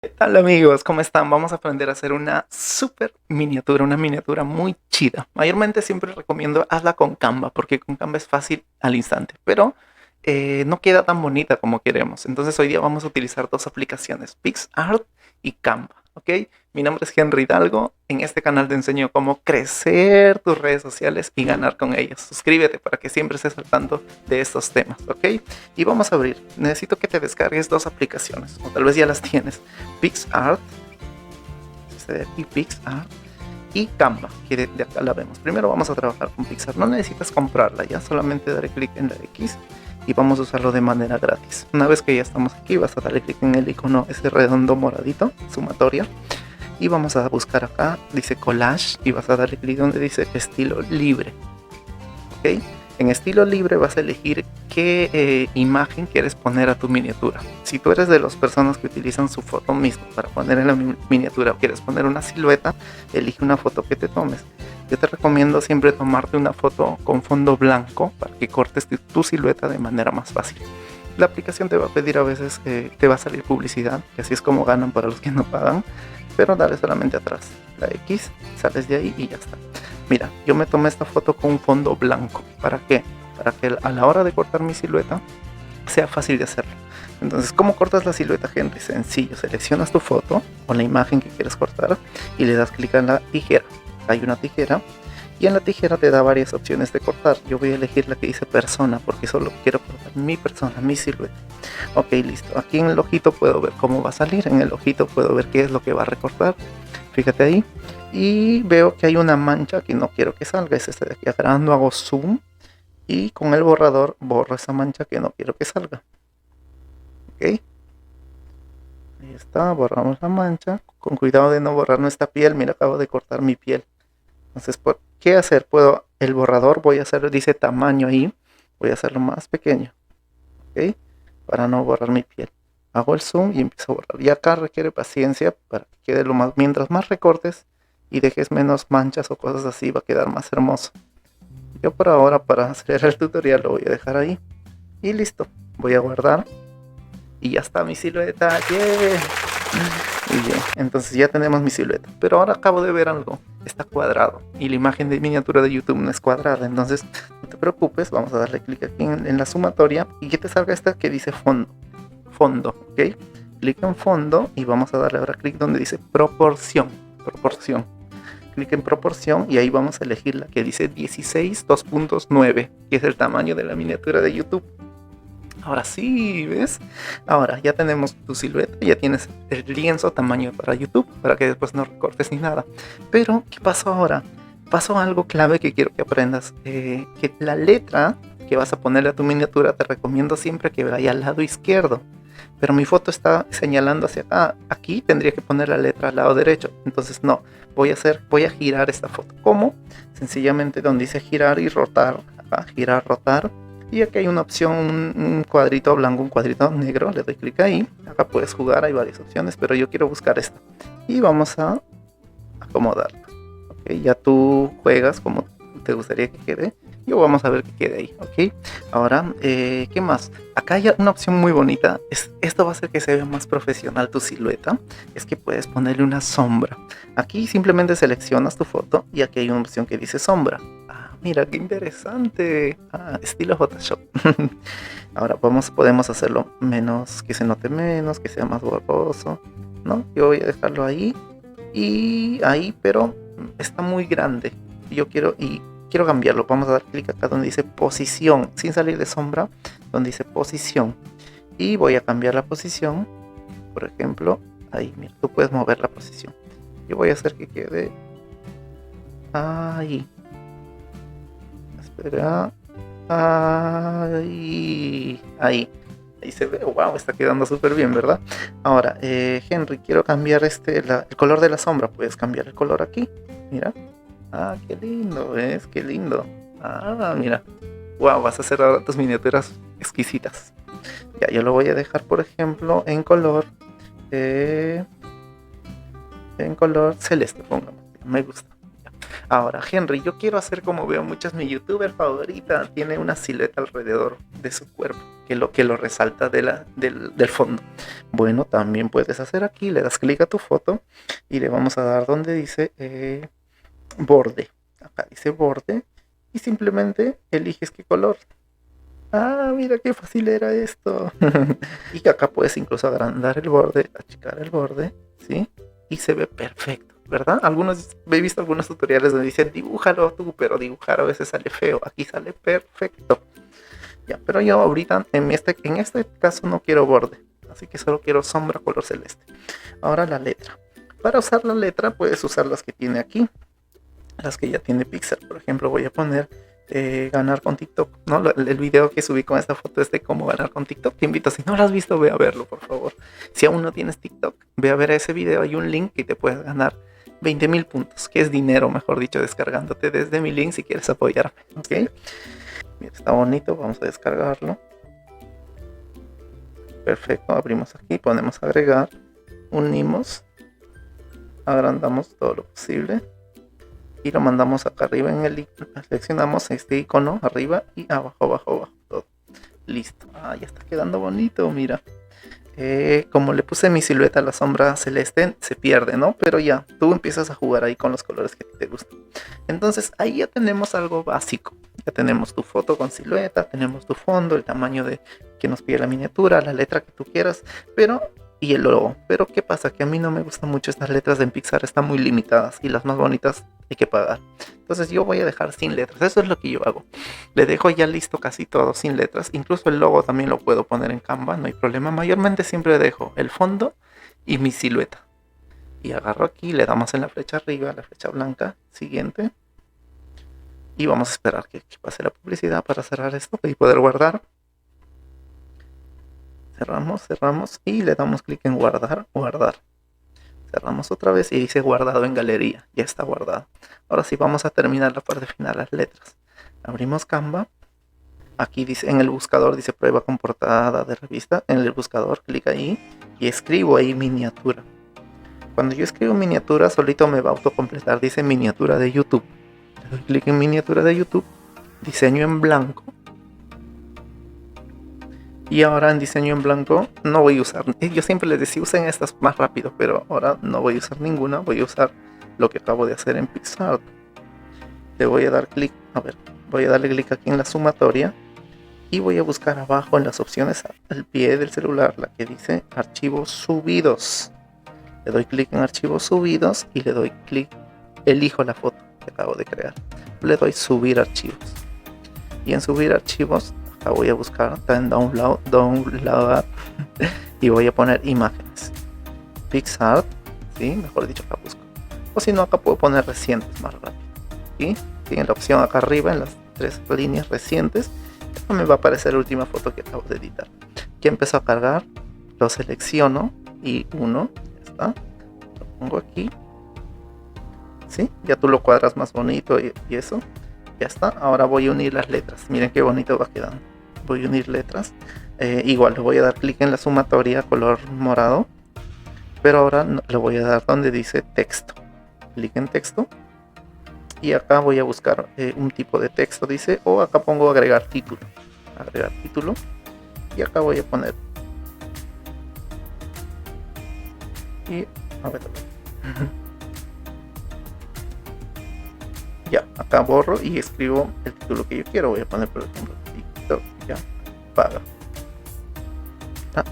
¿Qué tal amigos? ¿Cómo están? Vamos a aprender a hacer una super miniatura, una miniatura muy chida. Mayormente siempre recomiendo hazla con Canva, porque con Canva es fácil al instante, pero no queda tan bonita como queremos. Entonces hoy día vamos a utilizar dos aplicaciones, PixArt y Canva, ¿ok? Mi nombre es Henry Hidalgo. En este canal te enseño cómo crecer tus redes sociales y ganar con ellas. Suscríbete para que siempre estés al tanto de estos temas, ¿ok? Y vamos a abrir. Necesito que te descargues dos aplicaciones, o tal vez ya las tienes. PixArt, este de aquí, PixArt, y Canva, que de acá la vemos. Primero vamos a trabajar con PixArt. No necesitas comprarla, ya solamente darle clic en la X y vamos a usarlo de manera gratis. Una vez que ya estamos aquí, vas a darle clic en el icono ese redondo moradito, sumatoria, y vamos a buscar acá, dice collage, y vas a darle clic donde dice estilo libre. ¿Ok? En estilo libre vas a elegir qué imagen quieres poner a tu miniatura. Si tú eres de las personas que utilizan su foto misma para poner en la miniatura o quieres poner una silueta, elige una foto que te tomes. Yo te recomiendo siempre tomarte una foto con fondo blanco para que cortes tu silueta de manera más fácil. La aplicación te va a pedir a veces, te va a salir publicidad, que así es como ganan para los que no pagan, pero dale solamente atrás, la X, sales de ahí y ya está. Mira, yo me tomé esta foto con un fondo blanco. ¿Para qué? Para que a la hora de cortar mi silueta sea fácil de hacerlo. Entonces, ¿cómo cortas la silueta, Henry? Sencillo, seleccionas tu foto o la imagen que quieres cortar y le das clic en la tijera. Hay una tijera y en la tijera te da varias opciones de cortar. Yo voy a elegir la que dice persona porque solo quiero cortar mi persona, mi silueta. Ok, listo. Aquí en el ojito puedo ver cómo va a salir. En el ojito puedo ver qué es lo que va a recortar. Fíjate ahí. Y veo que hay una mancha que no quiero que salga. Es esta de aquí. Agrando, hago zoom. Y con el borrador borro esa mancha que no quiero que salga. Ok. Ahí está. Borramos la mancha. Con cuidado de no borrar nuestra piel. Mira, acabo de cortar mi piel. Entonces, ¿qué hacer? Puedo, el borrador voy a hacer, dice tamaño ahí. Voy a hacerlo más pequeño. Ok. Para no borrar mi piel. Hago el zoom y empiezo a borrar. Y acá requiere paciencia para que quede lo más. Mientras más recortes y dejes menos manchas o cosas así, va a quedar más hermoso. Yo por ahora, para hacer el tutorial, lo voy a dejar ahí. Y listo. Voy a guardar. Y ya está mi silueta. ¡Yeah! Muy bien. Entonces ya tenemos mi silueta. Pero ahora acabo de ver algo. Está cuadrado. Y la imagen de miniatura de YouTube no es cuadrada. Entonces no te preocupes. Vamos a darle clic aquí en la sumatoria. Y que te salga esta que dice fondo. Fondo. ¿Ok? Clic en fondo. Y vamos a darle ahora clic donde dice proporción. Proporción. Clic en proporción y ahí vamos a elegir la que dice 16 2.9, que es el tamaño de la miniatura de YouTube. Ahora sí, ¿ves? Ahora ya tenemos tu silueta, ya tienes el lienzo tamaño para YouTube, para que después no recortes ni nada. Pero, ¿qué pasó ahora? Pasó algo clave que quiero que aprendas, que la letra que vas a ponerle a tu miniatura te recomiendo siempre que vaya al lado izquierdo. Pero mi foto está señalando hacia acá. Aquí tendría que poner la letra al lado derecho. Entonces no, voy a girar esta foto. ¿Cómo? Sencillamente donde dice girar y rotar. Acá, girar, rotar. Y aquí hay una opción, un cuadrito blanco, un cuadrito negro. Le doy clic ahí. Acá puedes jugar, hay varias opciones, pero yo quiero buscar esta. Y vamos a acomodarla. Okay, ya tú juegas como te gustaría que quede. Yo vamos a ver que quede ahí, ¿ok? Ahora, ¿qué más? Acá hay una opción muy bonita. Esto va a hacer que se vea más profesional tu silueta. Es que puedes ponerle una sombra. Aquí simplemente seleccionas tu foto y aquí hay una opción que dice sombra. Ah, mira, qué interesante. Ah, estilo Photoshop. Ahora podemos hacerlo menos, que se note menos, que sea más borroso, ¿no? Yo voy a dejarlo ahí y ahí, pero está muy grande. Yo quiero cambiarlo. Vamos a dar clic acá donde dice posición, sin salir de sombra, donde dice posición. Y voy a cambiar la posición. Por ejemplo, ahí, mira, tú puedes mover la posición. Yo voy a hacer que quede ahí. Espera. Ahí. Ahí. Ahí se ve. Wow, está quedando súper bien, ¿verdad? Ahora, Henry, quiero cambiar el color de la sombra. Puedes cambiar el color aquí. Mira. Ah, qué lindo, ¿ves? Qué lindo. Ah, mira. Wow, vas a hacer ahora tus miniaturas exquisitas. Ya, yo lo voy a dejar, por ejemplo, eh, en color celeste, pongamos. Me gusta. Ya. Ahora, Henry, yo quiero hacer como veo muchas, mi youtuber favorita tiene una silueta alrededor de su cuerpo, que lo resalta del fondo. Bueno, también puedes hacer aquí, le das clic a tu foto y le vamos a dar donde dice borde. Acá dice borde y simplemente eliges qué color. Ah, mira qué fácil era esto. Y que acá puedes incluso agrandar el borde, achicar el borde, ¿sí? Y se ve perfecto, ¿verdad? He visto algunos tutoriales donde dicen dibújalo tú, pero dibujar a veces sale feo. Aquí sale perfecto. Ya, pero yo ahorita en este caso no quiero borde, así que solo quiero sombra color celeste. Ahora la letra. Para usar la letra puedes usar las que tiene aquí, las que ya tiene Pixar. Por ejemplo, voy a poner ganar con TikTok, ¿no? El video que subí con esta foto es de cómo ganar con TikTok. Te invito, si no lo has visto, ve a verlo, por favor. Si aún no tienes TikTok, ve a ver ese video. Hay un link que te puedes ganar 20.000 puntos, que es dinero, mejor dicho, descargándote desde mi link si quieres apoyarme, ¿ok? Mira, está bonito, vamos a descargarlo. Perfecto, abrimos aquí, ponemos agregar, unimos, agrandamos todo lo posible y lo mandamos acá arriba en el icono. Seleccionamos este icono arriba y abajo, abajo, abajo, todo. Listo. Ah, ya está quedando bonito, mira. Como le puse mi silueta a la sombra celeste, se pierde, ¿no? Pero ya, tú empiezas a jugar ahí con los colores que te gustan. Entonces, ahí ya tenemos algo básico. Ya tenemos tu foto con silueta, tenemos tu fondo, el tamaño de que nos pide la miniatura, la letra que tú quieras, y el logo. Pero ¿qué pasa? Que a mí no me gustan mucho estas letras en Pixar, están muy limitadas y las más bonitas hay que pagar. Entonces yo voy a dejar sin letras, eso es lo que yo hago. Le dejo ya listo casi todo sin letras, incluso el logo también lo puedo poner en Canva, no hay problema. Mayormente siempre dejo el fondo y mi silueta. Y agarro aquí, le damos en la flecha arriba, la flecha blanca, siguiente. Y vamos a esperar que pase la publicidad para cerrar esto y poder guardar. Cerramos y le damos clic en guardar, guardar. Cerramos otra vez y dice guardado en galería, ya está guardado. Ahora sí vamos a terminar la parte final, las letras. Abrimos Canva. Aquí dice, en el buscador dice prueba con portada de revista. En el buscador clic ahí y escribo ahí miniatura. Cuando yo escribo miniatura, solito me va a autocompletar. Dice miniatura de YouTube. Le doy clic en miniatura de YouTube. Diseño en blanco. Y ahora en diseño en blanco no voy a usar. Yo siempre les decía usen estas más rápido, pero ahora no voy a usar ninguna. Voy a usar lo que acabo de hacer en PixArt. Le voy a dar clic. A ver, voy a darle clic aquí en la sumatoria. Y voy a buscar abajo en las opciones al pie del celular la que dice archivos subidos. Le doy clic en archivos subidos y le doy clic, elijo la foto que acabo de crear. Le doy subir archivos. Y en subir archivos acá voy a buscar en download y voy a poner imágenes. PixArt, ¿sí? Mejor dicho, acá busco. O si no, acá puedo poner recientes más rápido. ¿Sí? Tienen la opción acá arriba en las 3 líneas recientes. Me va a aparecer la última foto que acabo de editar. Ya empezó a cargar, lo selecciono y uno, ya está, lo pongo aquí, ¿sí? Ya tú lo cuadras más bonito y eso, ya está. Ahora voy a unir las letras, miren qué bonito va quedando. Voy a unir letras, igual le voy a dar clic en la sumatoria color morado, pero ahora le voy a dar donde dice texto, clic en texto. Y acá voy a buscar un tipo de texto, dice, o acá pongo agregar título. Agregar título. Y acá voy a poner. Y a ver. Ya, acá borro y escribo el título que yo quiero. Voy a poner, por ejemplo, TikTok, ya, paga.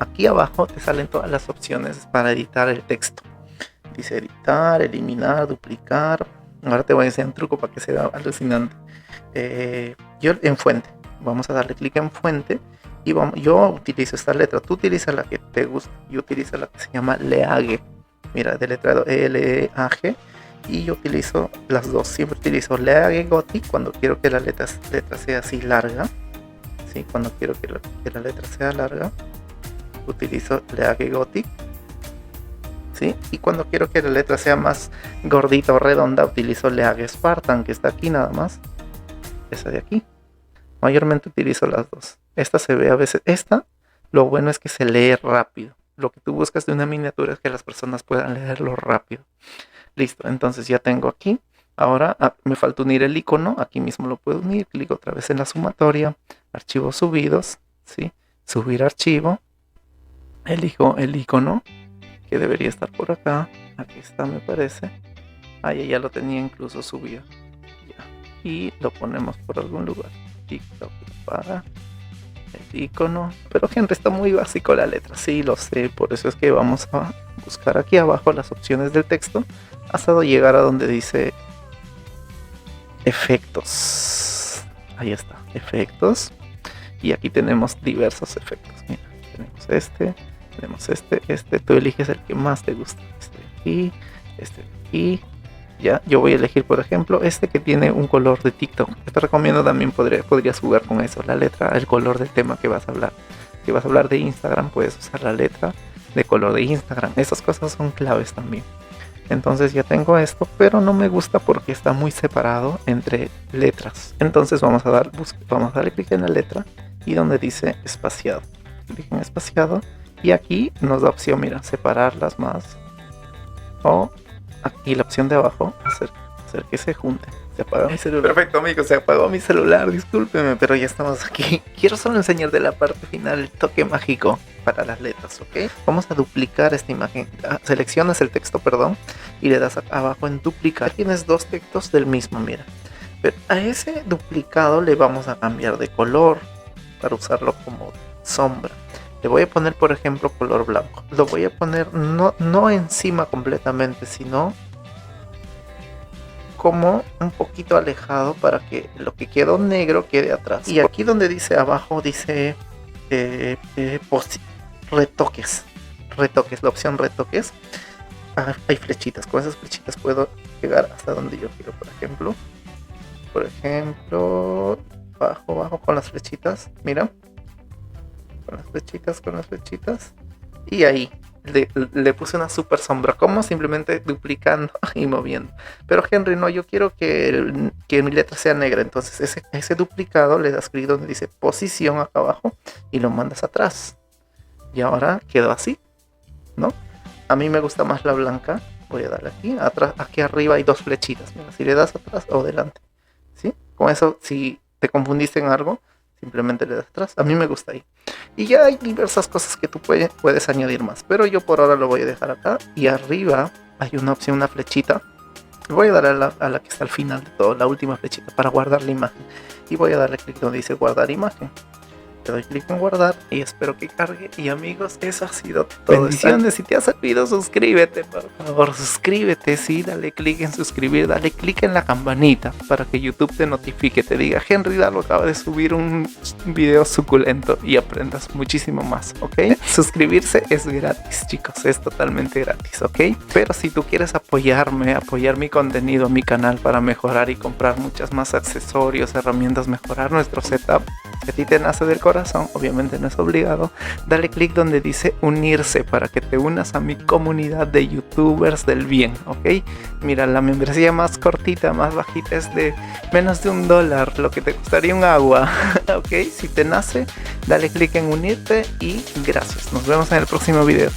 Aquí abajo te salen todas las opciones para editar el texto. Dice editar, eliminar, duplicar. Ahora te voy a enseñar un truco para que sea alucinante. Yo en fuente, vamos a darle clic en fuente y yo utilizo esta letra. Tú utilizas la que te gusta. Yo utilizo la que se llama Leage. Mira, deletrado L-E-A-G. Y yo utilizo las dos. Siempre utilizo Leage Gothic cuando quiero que la letra sea así larga. ¿Sí? Cuando quiero que la letra sea larga, utilizo Leage Gothic. ¿Sí? Y cuando quiero que la letra sea más gordita o redonda, utilizo Leage Spartan, que está aquí nada más. Esa de aquí. Mayormente utilizo las dos. Esta se ve a veces. Esta, lo bueno es que se lee rápido. Lo que tú buscas de una miniatura es que las personas puedan leerlo rápido. Listo, entonces ya tengo aquí. Ahora me falta unir el icono, aquí mismo lo puedo unir, clic otra vez en la sumatoria, archivos subidos, ¿sí? Subir archivo, elijo el icono, que debería estar por acá, aquí está me parece, ahí ya lo tenía incluso subido, ya. Y lo ponemos por algún lugar, TikTok para el icono, pero Henry está muy básico la letra, sí lo sé, por eso es que vamos a buscar aquí abajo las opciones del texto, hasta llegar a donde dice efectos. Ahí está, efectos. Y aquí tenemos diversos efectos. Mira, tenemos este. Tú eliges el que más te gusta. Este de aquí, este de aquí. Ya, yo voy a elegir, por ejemplo, este que tiene un color de TikTok. Te recomiendo también, podrías jugar con eso. La letra, el color del tema que vas a hablar. Si vas a hablar de Instagram, puedes usar la letra de color de Instagram. Esas cosas son claves también. Entonces ya tengo esto, pero no me gusta porque está muy separado entre letras. Entonces vamos a darle clic en la letra y donde dice espaciado. Clic en espaciado y aquí nos da opción, mira, separarlas más. O aquí la opción de abajo, hacer que se junte. Se apagó mi celular. Perfecto, amigos, se apagó mi celular, discúlpeme, pero ya estamos aquí. Quiero solo enseñar de la parte final el toque mágico para las letras, ¿ok? Vamos a duplicar esta imagen. Seleccionas el texto, perdón, y le das abajo en duplicar. Tienes dos textos del mismo, mira. Pero a ese duplicado le vamos a cambiar de color para usarlo como sombra. Le voy a poner, por ejemplo, color blanco. Lo voy a poner no encima completamente, sino como un poquito alejado para que lo que quedó negro quede atrás. Y aquí donde dice abajo dice retoques, la opción retoques. Hay flechitas, con esas flechitas puedo llegar hasta donde yo quiero, por ejemplo, bajo con las flechitas, mira, con las flechitas y ahí le puse una super sombra, como simplemente duplicando y moviendo. Pero Henry, no, yo quiero que mi letra sea negra. Entonces ese duplicado le das clic donde dice posición acá abajo y lo mandas atrás. Y ahora quedó así, ¿no? A mí me gusta más la blanca. Voy a darle aquí, atrás, aquí arriba hay dos flechitas. Mira, si le das atrás o delante, ¿sí? Con eso, si te confundiste en algo, simplemente le das atrás. A mí me gusta ahí. Y ya hay diversas cosas que tú puedes añadir más. Pero yo por ahora lo voy a dejar acá. Y arriba hay una opción, una flechita. Voy a darle a la que está al final de todo, la última flechita para guardar la imagen. Y voy a darle clic donde dice guardar imagen. Le doy clic en guardar y espero que cargue. Y amigos, eso ha sido todo. Bendiciones. Si te ha servido, suscríbete, por favor, suscríbete, sí, dale clic en suscribir, dale clic en la campanita para que YouTube te notifique, te diga Henry Darlo acaba de subir un video suculento y aprendas muchísimo más, ¿ok? Suscribirse es gratis, chicos, es totalmente gratis, ¿ok? Pero si tú quieres apoyarme, apoyar mi contenido, mi canal para mejorar y comprar muchas más accesorios, herramientas, mejorar nuestro setup, si a ti te nace del corazón, obviamente no es obligado, dale clic donde dice unirse para que te unas a mi comunidad de youtubers del bien, ¿ok? Mira, la membresía más cortita, más bajita es de menos de $1, lo que te costaría un agua, ¿ok? Si te nace, dale clic en unirte y gracias. Nos vemos en el próximo video.